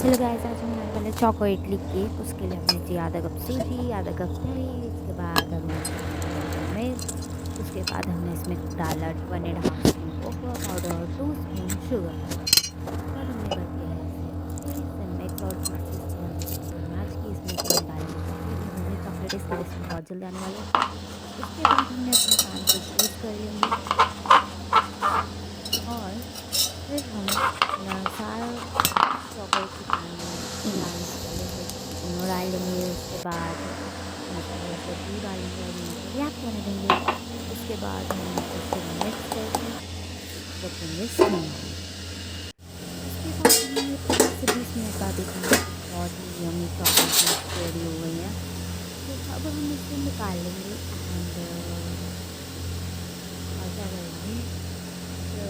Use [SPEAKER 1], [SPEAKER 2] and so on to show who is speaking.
[SPEAKER 1] Hello guys, आज हम बनाने वाले चोको इडली केक। उसके लिए हमने चाहिए आधा कप सूजी, आधा कप दही। इसके बाद हमने मिर्च। उसके बाद हमने इसमें डाला 1.5 स्पून कोको पाउडर और 2 स्पून शुगर। उसके बाद हमने कर दिया है इसे थोड़ी से मिक्स और दूसरी से हमने इसको मैच की। इसमें से हम डालेंगे चॉकलेट, वनीला चॉकलेट, इसके टेस्ट बहुत जल्दी आने वाले हैं। उसके बाद हमने अपने पैन को ग्रीस कर लेंगे और फिर हम अपना सारा चॉको इडली पैन में डालने वाले हैं। तीनों डाल देंगे। उसके बाद हम इसमें थोड़ा सा दूध डालेंगे और इनको रिएक्ट होने देंगे। उसके बाद हम इसे फिर मिक्स करके रखेंगे स्टीम में। उसके बाद हमें 15 से 20 मिनट बाद देखेंगे कि बहुत ही यम्मी चॉको इडली रेडी हो गई है। तो अब हम इसे निकाल लेंगे एंड और क्या करेंगे, तो